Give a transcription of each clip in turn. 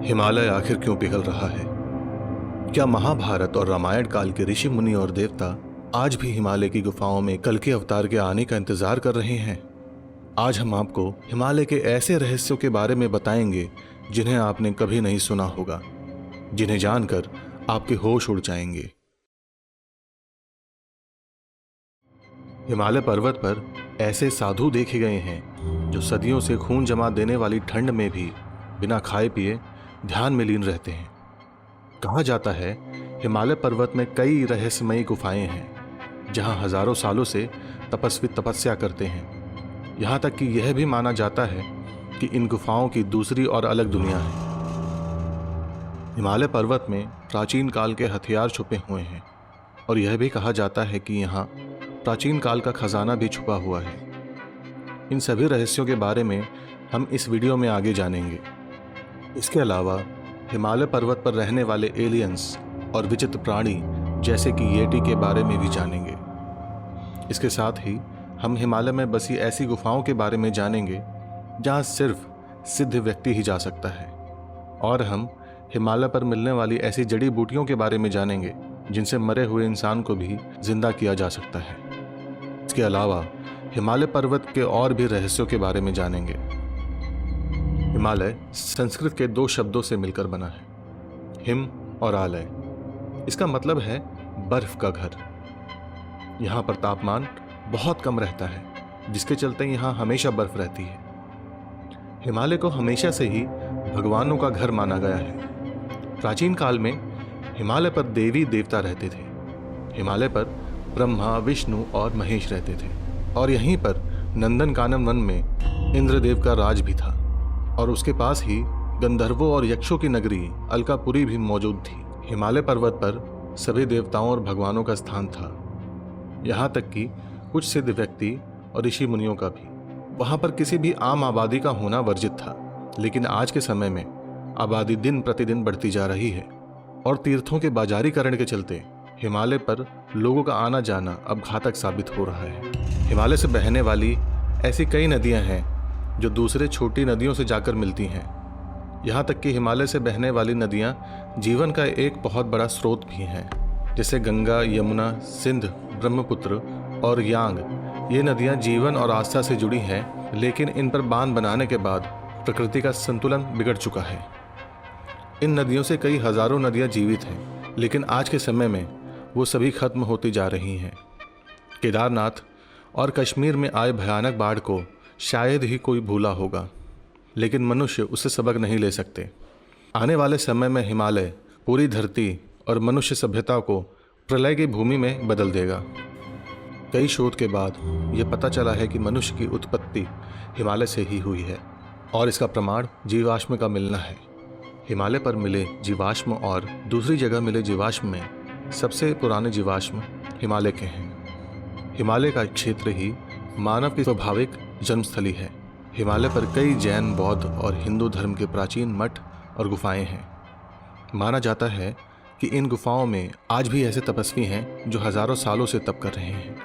हिमालय आखिर क्यों पिघल रहा है? क्या महाभारत और रामायण काल के ऋषि मुनि और देवता आज भी हिमालय की गुफाओं में कल के अवतार के आने का इंतजार कर रहे हैं? आज हम आपको हिमालय के ऐसे रहस्यों के बारे में बताएंगे जिन्हें आपने कभी नहीं सुना होगा, जिन्हें जानकर आपके होश उड़ जाएंगे। हिमालय पर्वत पर ऐसे साधु देखे गए हैं जो सदियों से खून जमा देने वाली ठंड में भी बिना खाए पिए ध्यान में लीन रहते हैं। कहा जाता है हिमालय पर्वत में कई रहस्यमयी गुफाएं हैं जहां हजारों सालों से तपस्वी तपस्या करते हैं। यहां तक कि यह भी माना जाता है कि इन गुफाओं की दूसरी और अलग दुनिया है। हिमालय पर्वत में प्राचीन काल के हथियार छुपे हुए हैं और यह भी कहा जाता है कि यहाँ प्राचीन काल का खजाना भी छुपा हुआ है। इन सभी रहस्यों के बारे में हम इस वीडियो में आगे जानेंगे। इसके अलावा हिमालय पर्वत पर रहने वाले एलियंस और विचित्र प्राणी जैसे कि येटी के बारे में भी जानेंगे। इसके साथ ही हम हिमालय में बसी ऐसी गुफाओं के बारे में जानेंगे जहां सिर्फ सिद्ध व्यक्ति ही जा सकता है, और हम हिमालय पर मिलने वाली ऐसी जड़ी बूटियों के बारे में जानेंगे जिनसे मरे हुए इंसान को भी जिंदा किया जा सकता है। इसके अलावा हिमालय पर्वत के और भी रहस्यों के बारे में जानेंगे। हिमालय संस्कृत के दो शब्दों से मिलकर बना है, हिम और आलय। इसका मतलब है बर्फ का घर। यहाँ पर तापमान बहुत कम रहता है, जिसके चलते यहाँ हमेशा बर्फ रहती है। हिमालय को हमेशा से ही भगवानों का घर माना गया है। प्राचीन काल में हिमालय पर देवी देवता रहते थे। हिमालय पर ब्रह्मा, विष्णु और महेश रहते थे, और यहीं पर नंदनकानन वन में इंद्रदेव का राज भी था, और उसके पास ही गंधर्वों और यक्षों की नगरी अलकापुरी भी मौजूद थी। हिमालय पर्वत पर सभी देवताओं और भगवानों का स्थान था, यहाँ तक कि कुछ सिद्ध व्यक्ति और ऋषि मुनियों का भी। वहाँ पर किसी भी आम आबादी का होना वर्जित था, लेकिन आज के समय में आबादी दिन प्रतिदिन बढ़ती जा रही है, और तीर्थों के बाजारीकरण के चलते हिमालय पर लोगों का आना जाना अब घातक साबित हो रहा है। हिमालय से बहने वाली ऐसी कई नदियाँ हैं जो दूसरे छोटी नदियों से जाकर मिलती हैं। यहाँ तक कि हिमालय से बहने वाली नदियाँ जीवन का एक बहुत बड़ा स्रोत भी हैं, जैसे गंगा, यमुना, सिंध, ब्रह्मपुत्र और यांग। ये नदियाँ जीवन और आस्था से जुड़ी हैं, लेकिन इन पर बांध बनाने के बाद प्रकृति का संतुलन बिगड़ चुका है। इन नदियों से कई हजारों नदियाँ जीवित हैं, लेकिन आज के समय में वो सभी खत्म होती जा रही हैं। केदारनाथ और कश्मीर में आए भयानक बाढ़ को शायद ही कोई भूला होगा, लेकिन मनुष्य उससे सबक नहीं ले सकते। आने वाले समय में हिमालय पूरी धरती और मनुष्य सभ्यता को प्रलय की भूमि में बदल देगा। कई शोध के बाद ये पता चला है कि मनुष्य की उत्पत्ति हिमालय से ही हुई है, और इसका प्रमाण जीवाश्म का मिलना है। हिमालय पर मिले जीवाश्म और दूसरी जगह मिले जीवाश्म में सबसे पुराने जीवाश्म हिमालय के हैं। हिमालय का क्षेत्र ही मानव की स्वाभाविक जन्मस्थली है। हिमालय पर कई जैन, बौद्ध और हिंदू धर्म के प्राचीन मठ और गुफाएं हैं। माना जाता है कि इन गुफाओं में आज भी ऐसे तपस्वी हैं जो हजारों सालों से तप कर रहे हैं।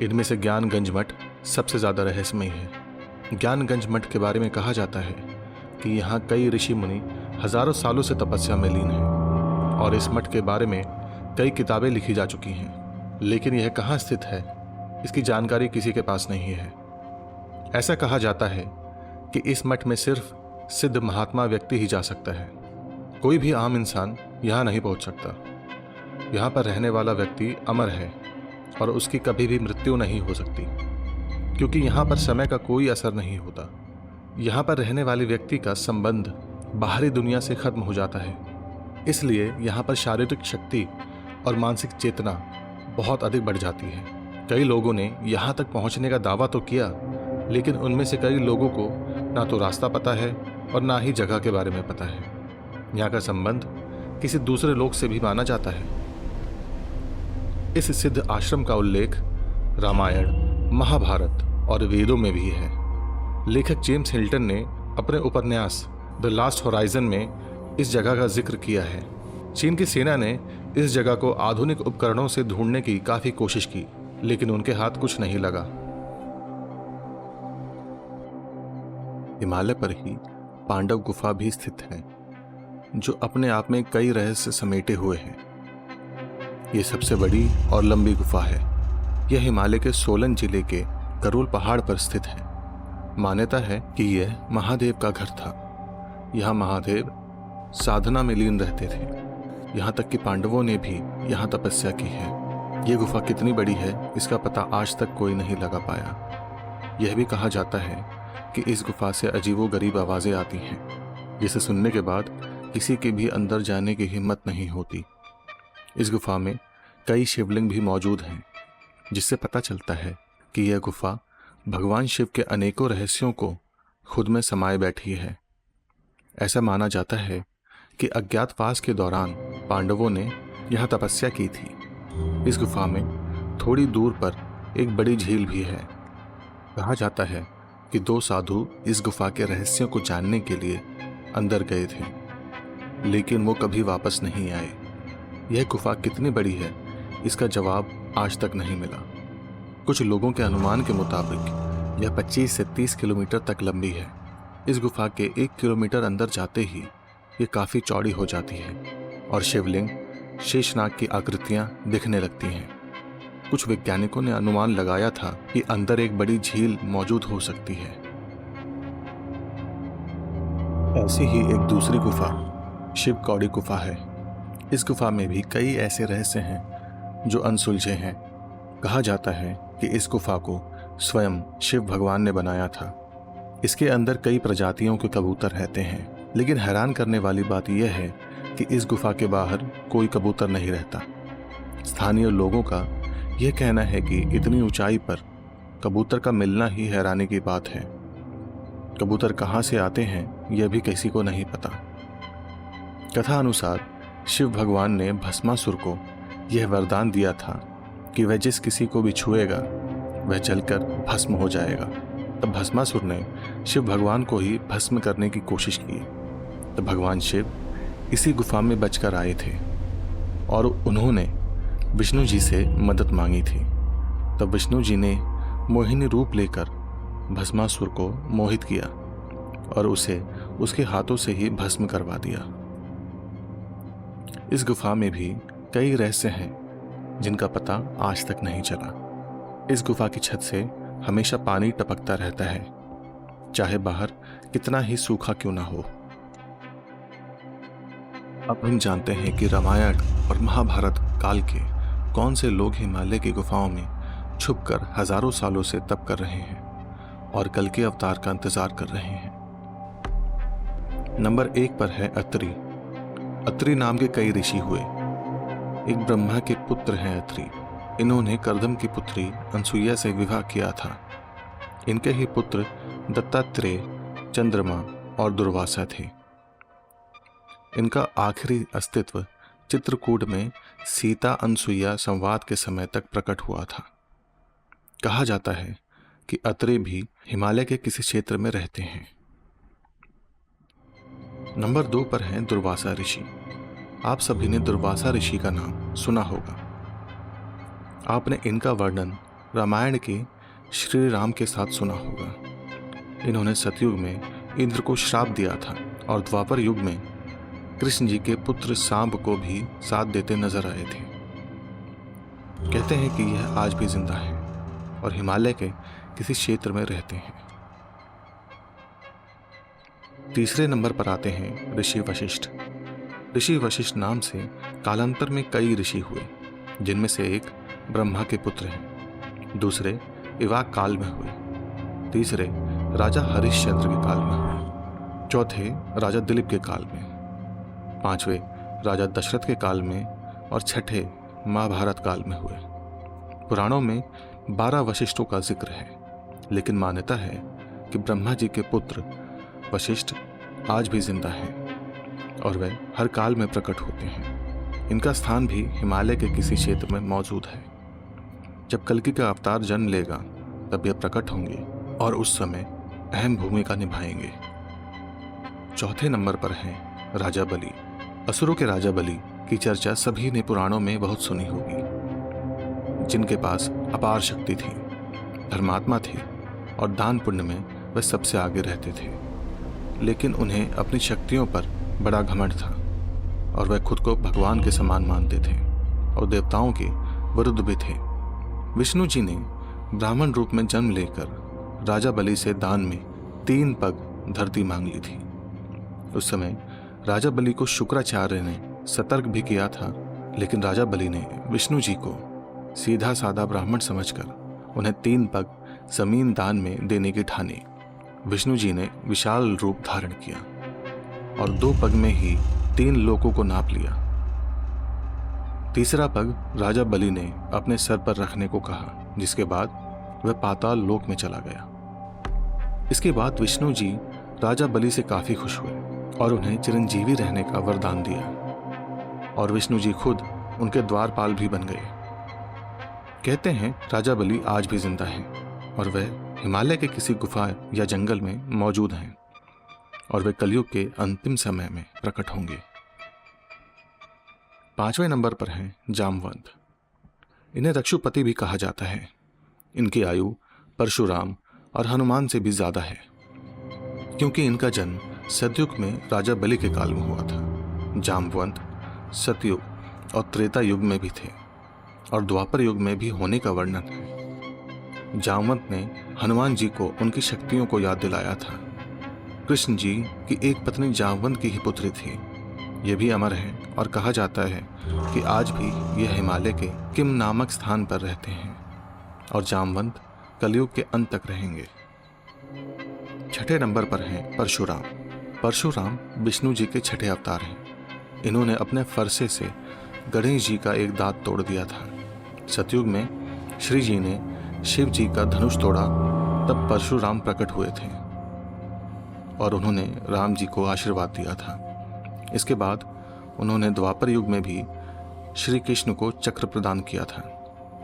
इनमें से ज्ञानगंज मठ सबसे ज़्यादा रहस्यमय है। ज्ञानगंज मठ के बारे में कहा जाता है कि यहाँ कई ऋषि मुनि हजारों सालों से तपस्या में लीन हैं, और इस मठ के बारे में कई किताबें लिखी जा चुकी हैं, लेकिन यह कहाँ स्थित है इसकी जानकारी किसी के पास नहीं है। ऐसा कहा जाता है कि इस मठ में सिर्फ सिद्ध महात्मा व्यक्ति ही जा सकता है। कोई भी आम इंसान यहाँ नहीं पहुँच सकता। यहाँ पर रहने वाला व्यक्ति अमर है और उसकी कभी भी मृत्यु नहीं हो सकती, क्योंकि यहाँ पर समय का कोई असर नहीं होता। यहाँ पर रहने वाले व्यक्ति का संबंध बाहरी दुनिया से खत्म हो जाता है, इसलिए यहाँ पर शारीरिक शक्ति और मानसिक चेतना बहुत अधिक बढ़ जाती है। कई लोगों ने यहाँ तक पहुँचने का दावा तो किया, लेकिन उनमें से कई लोगों को ना तो रास्ता पता है और ना ही जगह के बारे में पता है। यहाँ का संबंध किसी दूसरे लोक से भी माना जाता है। इस सिद्ध आश्रम का उल्लेख रामायण, महाभारत और वेदों में भी है। लेखक जेम्स हिल्टन ने अपने उपन्यास द लास्ट होराइजन में इस जगह का जिक्र किया है। चीन की सेना ने इस जगह को आधुनिक उपकरणों से ढूंढने की काफी कोशिश की, लेकिन उनके हाथ कुछ नहीं लगा। हिमालय पर ही पांडव गुफा भी स्थित है, जो अपने आप में कई रहस्य समेटे हुए हैं। ये सबसे बड़ी और लंबी गुफा है। यह हिमालय के सोलन जिले के करोल पहाड़ पर स्थित है। मान्यता है कि यह महादेव का घर था। यहाँ महादेव साधना में लीन रहते थे। यहाँ तक कि पांडवों ने भी यहाँ तपस्या की है। ये गुफा कितनी बड़ी है, इसका पता आज तक कोई नहीं लगा पाया। यह भी कहा जाता है कि इस गुफा से अजीबोगरीब आवाज़ें आती हैं, जिसे सुनने के बाद किसी के भी अंदर जाने की हिम्मत नहीं होती। इस गुफा में कई शिवलिंग भी मौजूद हैं, जिससे पता चलता है कि यह गुफा भगवान शिव के अनेकों रहस्यों को खुद में समाये बैठी है। ऐसा माना जाता है कि अज्ञातवास के दौरान पांडवों ने यहाँ तपस्या की थी। इस गुफा में थोड़ी दूर पर एक बड़ी झील भी है। कहा जाता है कि 2 साधु इस गुफा के रहस्यों को जानने के लिए अंदर गए थे, लेकिन वो कभी वापस नहीं आए। यह गुफा कितनी बड़ी है, इसका जवाब आज तक नहीं मिला। कुछ लोगों के अनुमान के मुताबिक यह 25 से 30 किलोमीटर तक लंबी है। इस गुफा के 1 किलोमीटर अंदर जाते ही ये काफ़ी चौड़ी हो जाती है और शिवलिंग, शेषनाग की आकृतियाँ दिखने लगती हैं। कुछ वैज्ञानिकों ने अनुमान लगाया था कि अंदर एक बड़ी झील मौजूद हो सकती है। ऐसी ही एक दूसरी गुफा शिव कौड़ी गुफा है। इस गुफा में भी कई ऐसे रहस्य हैं जो अनसुलझे हैं। कहा जाता है कि इस गुफा को स्वयं शिव भगवान ने बनाया था। इसके अंदर कई प्रजातियों के कबूतर रहते हैं, लेकिन हैरान करने वाली बात यह है कि इस गुफा के बाहर कोई कबूतर नहीं रहता। स्थानीय लोगों का यह कहना है कि इतनी ऊंचाई पर कबूतर का मिलना ही हैरानी की बात है। कबूतर कहाँ से आते हैं यह भी किसी को नहीं पता। कथा अनुसार शिव भगवान ने भस्मासुर को यह वरदान दिया था कि वह जिस किसी को भी छुएगा वह जलकर भस्म हो जाएगा। तब भस्मासुर ने शिव भगवान को ही भस्म करने की कोशिश की। तब भगवान शिव इसी गुफा में बचकर आए थे और उन्होंने विष्णु जी से मदद मांगी थी। तब विष्णु जी ने मोहिनी रूप लेकर भस्मासुर को मोहित किया और उसे उसके हाथों से ही भस्म करवा दिया। इस गुफा में भी कई रहस्य हैं जिनका पता आज तक नहीं चला। इस गुफा की छत से हमेशा पानी टपकता रहता है, चाहे बाहर कितना ही सूखा क्यों ना हो। अब हम जानते हैं कि रामायण और महाभारत काल के कौन से लोग हिमालय की गुफाओं में छुपकर हजारों सालों से तप कर रहे हैं और कल के अवतार का इंतजार कर रहे हैं। नंबर 1 पर है अत्रि। अत्रि नाम के कई ऋषि हुए। एक ब्रह्मा के पुत्र हैं अत्रि। इन्होंने कर्दम की पुत्री अनसुईया से विवाह किया था। इनके ही पुत्र दत्तात्रेय, चंद्रमा और दुर्वासा थे। इनका आखिरी अस्तित्व चित्रकूट में सीता अनसुईया संवाद के समय तक प्रकट हुआ था। कहा जाता है कि अत्रि भी हिमालय के किसी क्षेत्र में रहते हैं। नंबर 2 पर हैं दुर्वासा ऋषि। आप सभी ने दुर्वासा ऋषि का नाम सुना होगा। आपने इनका वर्णन रामायण के श्री राम के साथ सुना होगा। इन्होंने सतयुग में इंद्र को श्राप दिया था और द्वापर युग में कृष्ण जी के पुत्र सांब को भी साथ देते नजर आए थे। कहते हैं कि यह आज भी जिंदा है और हिमालय के किसी क्षेत्र में रहते हैं। तीसरे नंबर पर आते हैं ऋषि वशिष्ठ। ऋषि वशिष्ठ नाम से कालांतर में कई ऋषि हुए, जिनमें से एक ब्रह्मा के पुत्र हैं, दूसरे इवाक काल में हुए, तीसरे राजा हरिश्चंद्र के काल में हुए, चौथे राजा दिलीप के काल में, पांचवे राजा दशरथ के काल में और छठे महाभारत काल में हुए। पुराणों में 12 वशिष्ठों का जिक्र है, लेकिन मान्यता है कि ब्रह्मा जी के पुत्र वशिष्ठ आज भी जिंदा हैं और वे हर काल में प्रकट होते हैं। इनका स्थान भी हिमालय के किसी क्षेत्र में मौजूद है। जब कल्कि का अवतार जन्म लेगा तब ये प्रकट होंगे और उस समय अहम भूमिका निभाएंगे। चौथे नंबर पर हैं राजा बलि। असुरों के राजा बलि की चर्चा सभी ने पुराणों में बहुत सुनी होगी, जिनके पास अपार शक्ति थी, धर्मात्मा थे और दान पुण्य में वे सबसे आगे रहते थे। लेकिन उन्हें अपनी शक्तियों पर बड़ा घमंड था और वह खुद को भगवान के समान मानते थे और देवताओं के विरुद्ध भी थे। विष्णु जी ने ब्राह्मण रूप में जन्म लेकर राजा बलि से दान में 3 पग धरती मांग ली थी। उस समय राजा बलि को शुक्राचार्य ने सतर्क भी किया था, लेकिन राजा बलि ने विष्णु जी को सीधा साधा ब्राह्मण समझकर उन्हें 3 पग जमीन दान में देने की ठानी। विष्णु जी ने विशाल रूप धारण किया और 2 पग में ही 3 लोकों को नाप लिया। तीसरा पग राजा बलि ने अपने सर पर रखने को कहा, जिसके बाद वह पाताल लोक में चला गया। इसके बाद विष्णु जी राजा बलि से काफी खुश हुए और उन्हें चिरंजीवी रहने का वरदान दिया और विष्णु जी खुद उनके द्वारपाल भी बन गए। कहते हैं राजा बलि आज भी जिंदा हैं और वह हिमालय के किसी गुफा या जंगल में मौजूद हैं और वे कलयुग के अंतिम समय में प्रकट होंगे। 5वें नंबर पर हैं जामवंत। इन्हें रक्षुपति भी कहा जाता है। इनकी आयु परशुराम और हनुमान से भी ज्यादा है, क्योंकि इनका जन्म सतयुग में राजा बलि के काल में हुआ था। जामवंत सतयुग और त्रेता युग में भी थे और द्वापर युग में भी होने का वर्णन है। जामवंत ने हनुमान जी को उनकी शक्तियों को याद दिलाया था। कृष्ण जी की एक पत्नी जामवंत की ही पुत्री थी। यह भी अमर है और कहा जाता है कि आज भी यह हिमालय के किम नामक स्थान पर रहते हैं और जामवंत कलयुग के अंत तक रहेंगे। 6ठे नंबर पर हैं परशुराम। परशुराम विष्णु जी के 6ठे अवतार हैं। इन्होंने अपने फरसे से गणेश जी का एक दांत तोड़ दिया था। सतयुग में श्री जी ने शिव जी का धनुष तोड़ा, तब परशुराम प्रकट हुए थे और उन्होंने राम जी को आशीर्वाद दिया था। इसके बाद उन्होंने द्वापर युग में भी श्री कृष्ण को चक्र प्रदान किया था।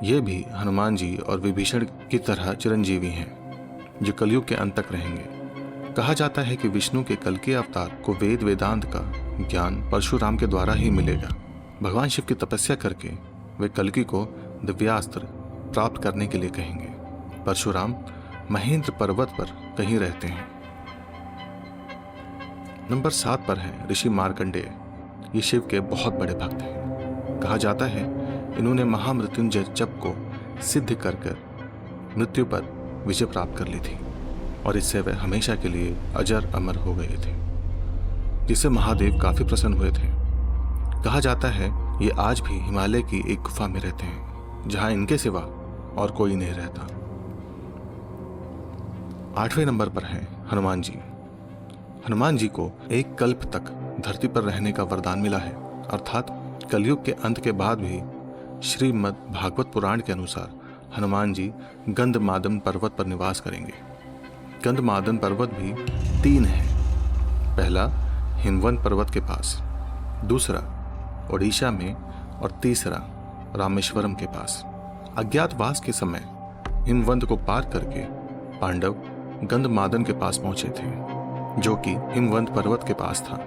ये भी हनुमान जी और विभीषण की तरह चिरंजीवी हैं जो कलयुग के अंत तक रहेंगे। कहा जाता है कि विष्णु के कल के अवतार को वेद वेदांत का ज्ञान परशुराम के द्वारा ही मिलेगा। भगवान शिव की तपस्या करके वे कल्कि को दिव्यास्त्र प्राप्त करने के लिए कहेंगे। परशुराम महेंद्र पर्वत पर कहीं रहते हैं। नंबर 7 पर है ऋषि मार्कंडेय। ये शिव के बहुत बड़े भक्त हैं। कहा जाता है इन्होंने महामृत्युंजय जप को सिद्ध कर मृत्यु पर विजय प्राप्त कर ली थी और इससे वे हमेशा के लिए अजर अमर हो गए थे, जिससे महादेव काफी प्रसन्न हुए थे। कहा जाता है ये आज भी हिमालय की एक गुफा में रहते हैं, जहां इनके सिवा और कोई नहीं रहता। 8वें नंबर पर हैं हनुमान जी। हनुमान जी को एक कल्प तक धरती पर रहने का वरदान मिला है, अर्थात कलयुग के अंत के बाद भी श्रीमद् भागवत पुराण के अनुसार हनुमान जी गंधमादन पर्वत पर निवास करेंगे। गंधमादन पर्वत भी 3 है। पहला हिमवंत पर्वत के पास, दूसरा ओडिशा में और तीसरा रामेश्वरम के पास। अज्ञातवास के समय हिमवंत को पार करके पांडव गंधमादन के पास पहुंचे थे, जो कि हिमवंत पर्वत के पास था।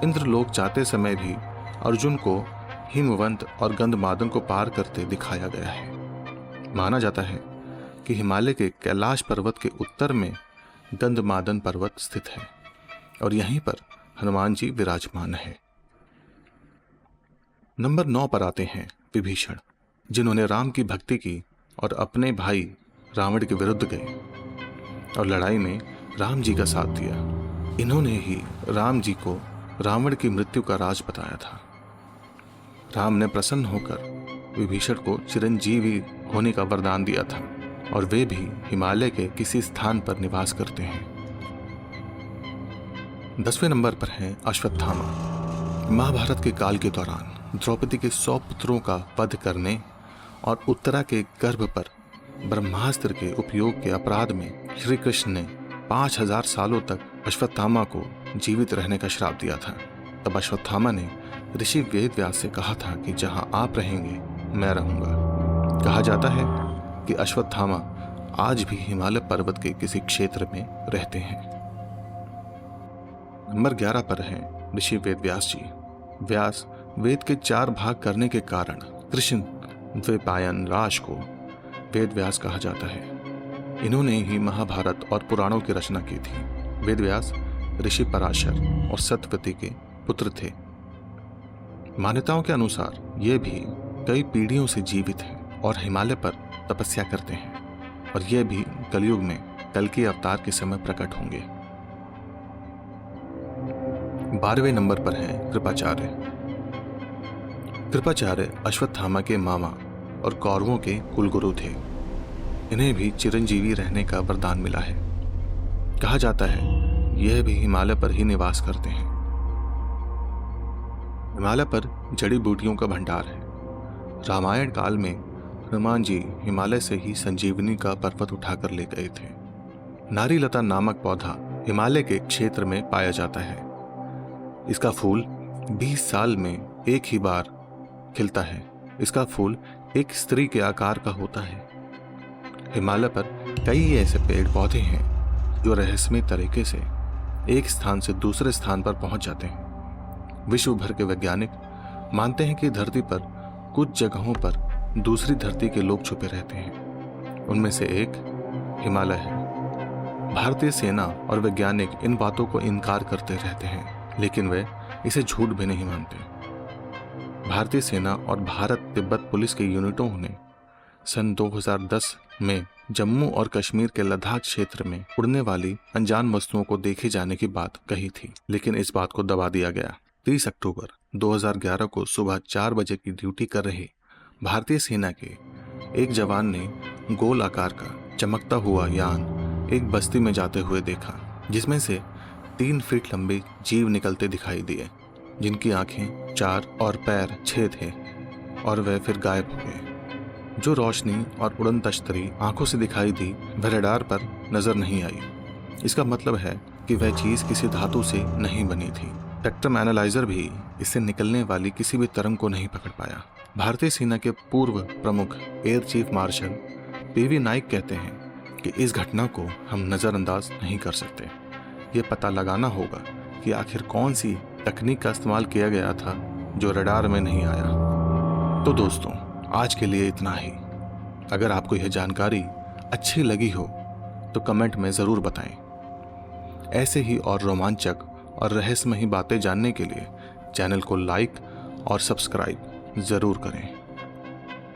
इंद्रलोक जाते समय भी अर्जुन को हिमवंत और गंधमादन को पार करते दिखाया गया है। माना जाता है कि हिमालय के कैलाश पर्वत के उत्तर में गंधमादन पर्वत स्थित है और यहीं पर हनुमान जी विराजमान है। नंबर 9 पर आते हैं विभीषण, जिन्होंने राम की भक्ति की और अपने भाई रावण के विरुद्ध गए और लड़ाई में राम जी का साथ दिया। इन्होंने ही राम जी को रावण की मृत्यु का राज बताया था। राम ने प्रसन्न होकर विभीषण को चिरंजीवी होने का वरदान दिया था और वे भी हिमालय के किसी स्थान पर निवास करते हैं। 10वें नंबर पर हैं अश्वत्थामा। महाभारत के काल के दौरान द्रौपदी के 100 पुत्रों का वध करने और उत्तरा के गर्भ पर ब्रह्मास्त्र के उपयोग के अपराध में श्री कृष्ण ने 5000 सालों तक अश्वत्थामा को जीवित रहने का श्राप दिया था। तब अश्वत्थामा ने ऋषि वेदव्यास से कहा था कि जहां आप रहेंगे मैं रहूंगा। कहा जाता है कि अश्वत्थामा आज भी हिमालय पर्वत के किसी क्षेत्र में रहते हैं। नंबर 11 पर हैं ऋषि वेदव्यास जी। व्यास वेद के 4 भाग करने के कारण कृष्ण द्वैपायन राज को वेदव्यास कहा जाता है। इन्होंने ही महाभारत और पुराणों की रचना की थी। वेदव्यास ऋषि पराशर और सत्यवती के पुत्र थे। मान्यताओं के अनुसार ये भी कई पीढ़ियों से जीवित हैं और हिमालय पर तपस्या करते हैं और ये भी कलयुग में कल्कि अवतार के समय प्रकट होंगे। 12वें नंबर पर है कृपाचार्य। कृपाचार्य अश्वत्थामा के मामा और कौरवों के कुलगुरु थे। इन्हें भी चिरंजीवी रहने का वरदान मिला है। कहा जाता है यह भी हिमालय पर ही निवास करते हैं। हिमालय पर जड़ी बूटियों का भंडार है। रामायण काल में हनुमान जी हिमालय से ही संजीवनी का पर्वत उठाकर ले गए थे। नारीलता नामक पौधा हिमालय के क्षेत्र में पाया जाता है। इसका फूल 20 साल में एक ही बार खिलता है। इसका फूल एक स्त्री के आकार का होता है। हिमालय पर कई ऐसे पेड़ पौधे हैं जो रहस्यमय तरीके से एक स्थान से दूसरे स्थान पर पहुंच जाते हैं। विश्व भर के वैज्ञानिक मानते हैं कि धरती पर कुछ जगहों पर दूसरी धरती के लोग छुपे रहते हैं। उनमें से एक हिमालय है। भारतीय सेना और वैज्ञानिक इन बातों को इनकार करते रहते हैं, लेकिन वे इसे झूठ भी नहीं मानते। भारतीय सेना और भारत तिब्बत पुलिस के यूनिटों ने सन 2010 में जम्मू और कश्मीर के लद्दाख क्षेत्र में उड़ने वाली अनजान वस्तुओं को देखे जाने की बात कही थी, लेकिन इस बात को दबा दिया गया। 30 अक्टूबर 2011 को सुबह 4 बजे की ड्यूटी कर रहे भारतीय सेना के एक जवान ने गोल आकार का चमकता हुआ यान एक बस्ती में जाते हुए देखा, जिसमें से 3 फीट लंबे जीव निकलते दिखाई दिए, जिनकी आंखें 4 और पैर 6 थे, और वह फिर गायब हो गए। जो रोशनी और उड़न तश्तरी आंखों से दिखाई दी वह रडार पर नजर नहीं आई। इसका मतलब है कि वह चीज किसी धातु से नहीं बनी थी। स्पेक्ट्रम एनालाइजर भी इससे निकलने वाली किसी भी तरंग को नहीं पकड़ पाया। भारतीय सेना के पूर्व प्रमुख air chief marshal PV Naik कहते हैं कि इस घटना को हम नजरअंदाज नहीं कर सकते। ये पता लगाना होगा कि आखिर कौन सी तकनीक का इस्तेमाल किया गया था जो रडार में नहीं आया। तो दोस्तों, आज के लिए इतना ही। अगर आपको यह जानकारी अच्छी लगी हो तो कमेंट में ज़रूर बताएं। ऐसे ही और रोमांचक और रहस्यमयी बातें जानने के लिए चैनल को लाइक और सब्सक्राइब ज़रूर करें।